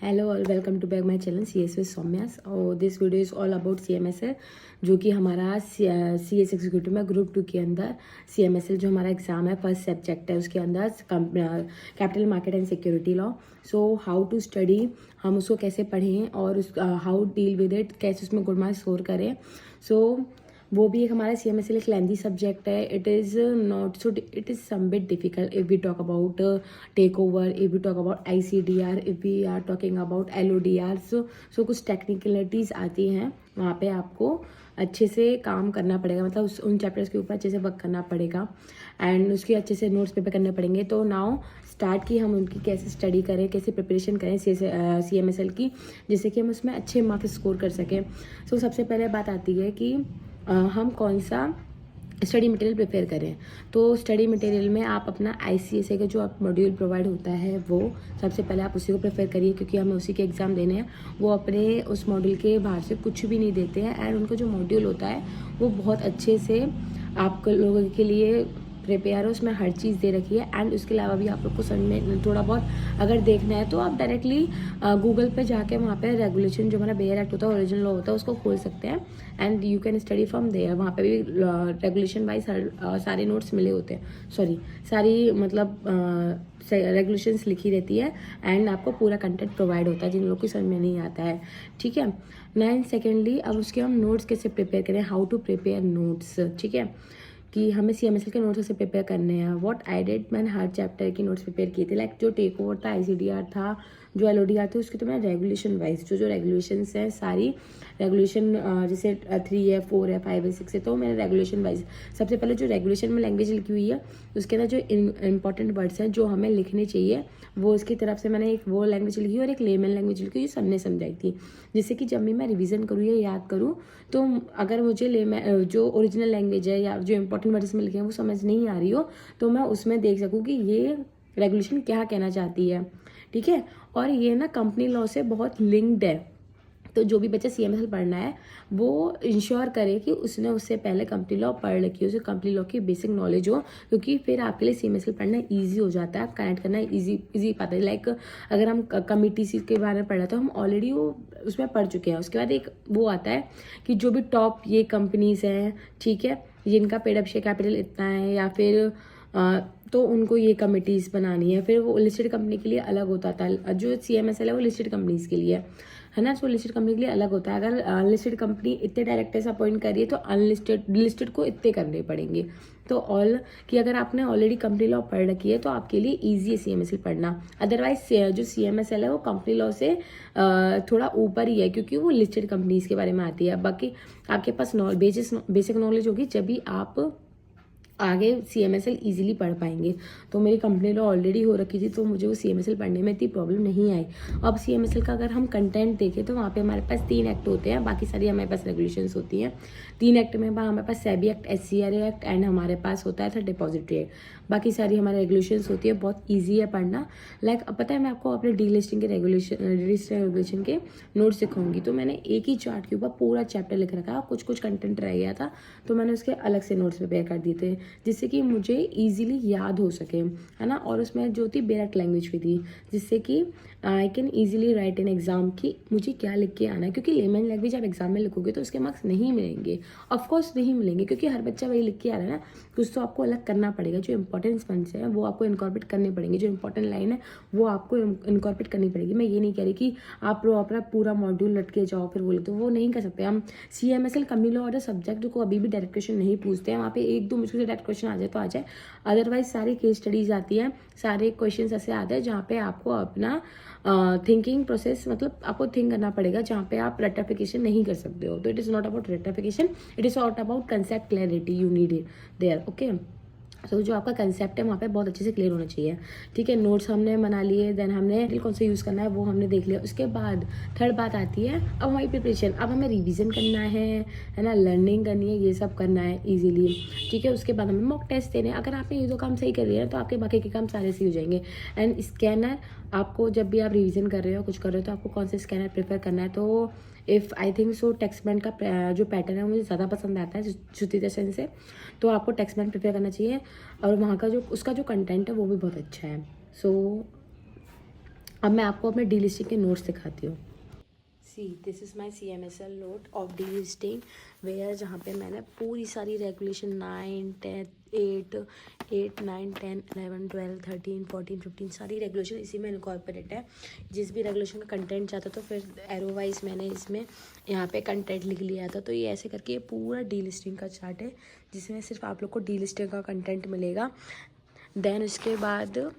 Hello और welcome to back my channel C S with Saumya's. और this video is all about CMSL, जो कि हमारा CS एग्जीक्यूटिव में ग्रुप 2 के अंदर CMSL जो हमारा एग्जाम है, फर्स्ट सब्जेक्ट है, उसके अंदर capital market and security law. So how to study, हम उसको कैसे पढ़ें और उस हाउ डील विद इट, कैसे उसमें गुड मार्क्स स्कोर करें। सो वो भी एक हमारा CMSL एक लेंदी सब्जेक्ट है। It is not so, it is some bit difficult if we talk about take over, if we talk about ICDR, if we are talking about LODR। So कुछ technicalities आती हैं, वहाँ पे आपको अच्छे से काम करना पड़ेगा, मतलब उन चैप्टर्स के ऊपर अच्छे से वर्क करना पड़ेगा एंड उसके अच्छे से नोट्स प्रिपेयर करने पड़ेंगे। तो नाउ स्टार्ट की हम उनकी कैसे स्टडी करें, कैसे प्रिपरेशन करें CMSL की, जिससे कि हम उसमें अच्छे मार्क्स स्कोर कर सकें। सो सबसे पहले बात आती है कि हम कौन सा स्टडी मटेरियल प्रिपेयर करें। तो स्टडी मटेरियल में आप अपना ICSA का जो आप मॉड्यूल प्रोवाइड होता है, वो सबसे पहले आप उसी को प्रेफर करिए, क्योंकि हमें उसी के एग्ज़ाम देने हैं। वो अपने उस मॉड्यूल के बाहर से कुछ भी नहीं देते हैं एंड उनका जो मॉड्यूल होता है वो बहुत अच्छे से आप लोगों के लिए प्रिपेयर है, उसमें हर चीज़ दे रखी है। एंड उसके अलावा भी आप लोग को समझ में थोड़ा बहुत अगर देखना है तो आप डायरेक्टली गूगल पे जाके वहाँ पे रेगुलेशन जो हमारा बेयर एक्ट होता है, ओरिजिनल लॉ होता है, उसको खोल सकते हैं and you can study from there. वहाँ पे भी रेगुलेशन वाइज सारे नोट्स मिले होते हैं, सॉरी सारी मतलब रेगुलेशंस लिखी रहती है एंड आपको पूरा कंटेंट प्रोवाइड होता है जिन लोगों को समझ में नहीं आता है। ठीक है। नाइन सेकेंडली, अब उसके हम नोट्स कैसे प्रिपेयर करें, हाउ टू प्रिपेयर नोट्स। ठीक है, कि हमें CMSL के नोट्स कैसे प्रिपेयर करने हैं। व्हाट आई डिड, मैंने हर चैप्टर की नोट्स प्रिपेयर किए थे। लाइक जो टेक ओवर था, ICDR था, जो LODR थे, उसकी तो मैं रेगुलेशन वाइज जो रेगुलेशंस हैं, सारी रेगुलेशन जैसे 3 है, 4 है, 5 है, 6 है, तो मैंने रेगुलेशन वाइज सबसे पहले जो रेगुलेशन में लैंग्वेज लिखी हुई है, उसके अंदर जो इंपॉर्टेंट वर्ड्स हैं जो हमें लिखने चाहिए, वो उसकी तरफ से मैंने एक वो लैंग्वेज लिखी और एक लेमन लैंग्वेज लिखी, जो सबने समझाई थी, जिससे कि जब भी मैं रिवीजन करूँ या याद करूँ, तो अगर मुझे जो ओरिजिनल लैंग्वेज है या जो इंपॉर्टेंट वर्ड्स में लिखे हैं वो समझ नहीं आ रही हो, तो मैं उसमें देख सकूँ कि ये रेगुलेशन क्या कहना चाहती है। ठीक है। और ये ना कंपनी लॉ से बहुत लिंक्ड है, तो जो भी बच्चा CMSL पढ़ना है वो इंश्योर करे कि उसने उससे पहले कंपनी लॉ पढ़ रखी है, उसे कंपनी लॉ की बेसिक नॉलेज हो, क्योंकि फिर आपके लिए CMSL पढ़ना ईजी हो जाता है, कनेक्ट करना ईजी पाता है। लाइक अगर हम कमिटी सी के बारे में पढ़ रहे हैं तो हम ऑलरेडी वो उसमें पढ़ चुके हैं। उसके बाद एक वो आता है कि जो भी टॉप ये कंपनीज हैं, ठीक है, जिनका पेड अप शेयर कैपिटल इतना है, या फिर तो उनको ये कमिटीज़ बनानी है। फिर वो लिस्टेड कंपनी के लिए अलग होता था, जो CMSL है वो लिस्टेड कंपनीज के लिए है ना। सो लिस्टेड कंपनी के लिए अलग होता है। अगर अनलिस्टेड कंपनी इतने डायरेक्टर्स अपॉइंट करिए तो लिस्टेड को इतने करने पड़ेंगे। तो ऑल कि अगर आपने ऑलरेडी कंपनी लॉ पढ़ रखी है तो आपके लिए ईजी है CMSL पढ़ना। अदरवाइज जो CMSL है वो कंपनी लॉ से थोड़ा ऊपर ही है, क्योंकि वो लिस्टेड कंपनीज के बारे में आती है। बाकी आपके पास बेसिक नॉलेज होगी, जब भी आप आगे CMSL ईजिली पढ़ पाएंगे। तो मेरी कंपनी लॉ ऑलरेडी हो रखी थी, तो मुझे वो CMSL पढ़ने में इतनी प्रॉब्लम नहीं आई। अब CMSL का अगर हम कंटेंट देखें तो वहाँ पे हमारे पास 3 एक्ट होते हैं, बाकी सारी हमारे पास रेगुलेशंस होती हैं। 3 एक्ट में हमारे पास SEBI act, SCRA act and हमारे पास होता है डिपॉजिटरी एक्ट। बाकी सारी हमारी रेगुलेशंस होती है, बहुत ईजी है पढ़ना। लाइक पता है, मैं आपको अपने डीलिस्टिंग के रेगुलेशन के नोट्स दिखाऊंगी, तो मैंने एक ही चार्ट के ऊपर पूरा चैप्टर लिख रखा, कुछ कंटेंट रह गया था तो मैंने उसके अलग से नोट्स प्रिपेयर कर दिए थे, जिससे कि मुझे ईजिली याद हो सके, है ना। और उसमें जो थी बेरेक्ट लैंग्वेज भी थी, जिससे कि I can easily right in exam कि मुझे क्या लिख के आना है। क्योंकि लेमन लैंग्वेज आप एग्जाम में लिखोगे तो उसके मार्क्स नहीं मिलेंगे, ऑफकोर्स नहीं मिलेंगे, क्योंकि हर बच्चा वही लिख के आ रहा है ना। कुछ तो आपको अलग करना पड़ेगा, जो इंपॉर्टेंट पॉइंट्स हैं वो आपको इनकॉर्पोरेट करने पड़ेंगे, जो इंपॉर्टेंट लाइन है वो आपको इनकॉर्पोरेट करनी पड़ेगी। मैं ये नहीं कह रही कि आप अपना पूरा मॉड्यूल लटके जाओ फिर बोले, तो वो नहीं कर सकते हम। CMSL कंपनी लॉ और सब्जेक्ट को अभी भी डायरेक्ट क्वेश्चन नहीं पूछते हैं, वहाँ पे 1-2 मुश्किल से डायरेक्ट क्वेश्चन आ जाए तो आ जाए, अदरवाइज सारी केस स्टडीज आती हैं, सारे क्वेश्चन ऐसे आते हैं जहाँ पे आपको अपना थिंकिंग प्रोसेस, मतलब आपको थिंक करना पड़ेगा, जहाँ पे आप रेक्टिफिकेशन नहीं कर सकते हो। तो it is not about rectification, it is not about concept clarity, you need it there, okay. तो जो आपका कंसेप्ट है वहाँ पे बहुत अच्छे से क्लियर होना चाहिए। ठीक है, नोट्स हमने बना लिए, देन हमने कौन सा यूज़ करना है वो हमने देख लिया। उसके बाद थर्ड बात आती है अब हमारी प्रिपरेशन, अब हमें रिवीजन करना है ना, लर्निंग करनी है, ये सब करना है ईजिली। ठीक है, उसके बाद हमें मॉक टेस्ट देने हैं। अगर आपने ये दो काम सही कर लिया है तो आपके बाकी के काम सारे सही हो जाएंगे। एंड स्कैनर, आपको जब भी आप रिवीजन कर रहे हो, कुछ कर रहे हो, तो आपको कौन सा स्कैनर प्रेफर करना है। तो इफ़ आई थिंक सो टेक्सटमैन का जो पैटर्न है मुझे ज़्यादा पसंद आता है श्रुति दर्शन से, तो आपको टेक्सटमैन प्रेफर करना चाहिए। और वहाँ का जो उसका जो कंटेंट है वो भी बहुत अच्छा है। सो अब मैं आपको अपने डीलिस्टिंग के नोट्स दिखाती हूँ। See this is my CMSL note of delisting where, जहाँ पे मैंने पूरी सारी रेगुलेशन 9, 10, 8, 9, 10, 11, 12, 13, 14, 15 सारी रेगुलेशन इसी में इनकॉर्पोरेट है। जिस भी रेगुलेशन का कंटेंट चाहता तो फिर एरो वाइज मैंने इसमें यहाँ पे कंटेंट लिख लिया था। तो ये ऐसे करके ये पूरा डीलिस्टिंग का चार्ट है, जिसमें सिर्फ आप लोग को डीलिस्टिंग का कंटेंट मिलेगा। देन उसके बाद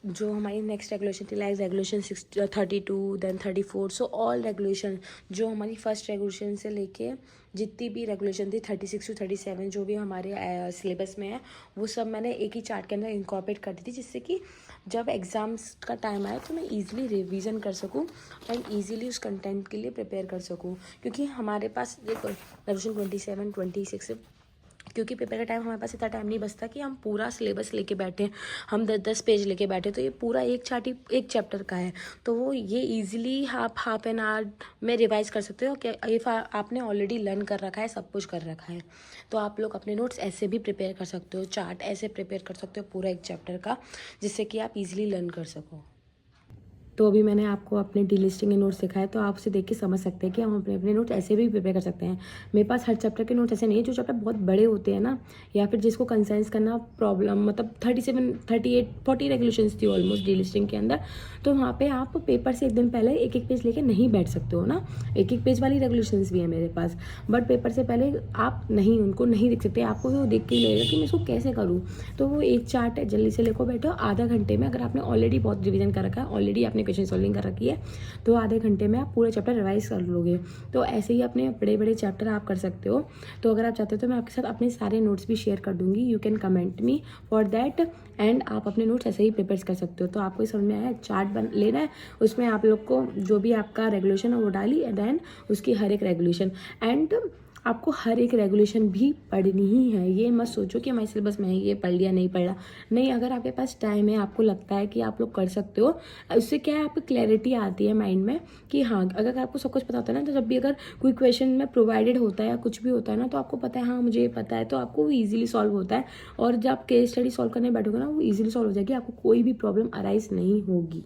जो हमारी नेक्स्ट रेगुलेशन थी, like regulation 32, then 34, so all regulation जो हमारी फर्स्ट रेगुलेशन से लेके जितनी भी रेगुलेशन थी 36 to 37 जो भी हमारे सिलेबस में है, वो सब मैंने एक ही चार्ट के अंदर इंकॉर्पोरेट कर दी थी, जिससे कि जब एग्ज़ाम्स का टाइम आए तो मैं ईजिली रिवीजन कर सकूँ एंड ईजिली उस कंटेंट के लिए प्रिपेयर कर सकूँ। क्योंकि हमारे पास देखो रेगुलेशन 27, 26, क्योंकि पेपर का टाइम हमारे पास इतना टाइम नहीं बचता कि हम पूरा सिलेबस लेके बैठे, हम 10 पेज लेके बैठे, तो ये पूरा एक चार्ट ही एक चैप्टर का है। तो वो ये इजीली आप हाफ एन आवर में रिवाइज कर सकते हो कि इफ़ आपने ऑलरेडी लर्न कर रखा है, सब कुछ कर रखा है, तो आप लोग अपने नोट्स ऐसे भी प्रिपेयर कर सकते हो, चार्ट ऐसे प्रिपेयर कर सकते हो पूरा एक चैप्टर का, जिससे कि आप ईजिली लर्न कर सको। तो अभी मैंने आपको अपने डीलिस्टिंग के नोट्स दिखाए, तो आप उसे देख के समझ सकते हैं कि हम अपने अपने नोट्स ऐसे भी प्रिपेयर कर सकते हैं। मेरे पास हर चैप्टर के नोट्स ऐसे नहीं है, जो चैप्टर बहुत बड़े होते हैं ना, या फिर जिसको कंसाइज करना प्रॉब्लम, मतलब 37, 38, 40 रेगुलेशंस थी ऑलमोस्ट डीलिस्टिंग के अंदर। तो वहाँ पे आप पेपर से एक दिन पहले एक एक पेज लेके नहीं बैठ सकते हो ना, एक एक पेज वाली रेगुलेशंस भी है मेरे पास, बट पेपर से पहले आप नहीं उनको नहीं देख सकते, आपको वो देख के ही लगेगा कि मैं इसको कैसे करूँ। तो वो एक चार्ट है, जल्दी से लेकर बैठो, आधा घंटे में अगर आपने ऑलरेडी बहुत रिविजन कर रखा है, ऑलरेडी आपने क्वेश्चन सॉल्विंग कर रखी है, तो आधे घंटे में आप पूरा चैप्टर रिवाइज कर लोगे। तो ऐसे ही अपने बड़े बड़े चैप्टर आप कर सकते हो। तो अगर आप चाहते हो तो मैं आपके साथ अपने सारे नोट्स भी शेयर कर दूंगी, you can comment me for that, and आप अपने नोट्स ऐसे ही प्रिपेयर कर सकते हो। तो आपको समझ में आया, चार्ट लेना है, उसमें आप लोग को जो भी आपका रेगुलेशन है वो डाली, देन उसकी हर एक रेगुलेशन, एंड आपको हर एक रेगुलेशन भी पढ़नी ही है। ये मत सोचो कि हमारे सिलेबस में है, ये पढ़ लिया नहीं पढ़ा, नहीं। अगर आपके पास टाइम है, आपको लगता है कि आप लोग कर सकते हो, उससे क्या है, आपको क्लैरिटी आती है माइंड में कि हाँ, अगर आपको सब कुछ पता होता है ना, तो जब भी अगर कोई क्वेश्चन में प्रोवाइडेड होता है या कुछ भी होता है ना, तो आपको पता है हाँ मुझे ये पता है, तो आपको वो ईजिली सॉल्व होता है। और जब केस स्टडी सॉल्व करने बैठोगे ना, वो ईजिली सॉल्व हो जाएगी, आपको कोई भी प्रॉब्लम अराइज नहीं होगी।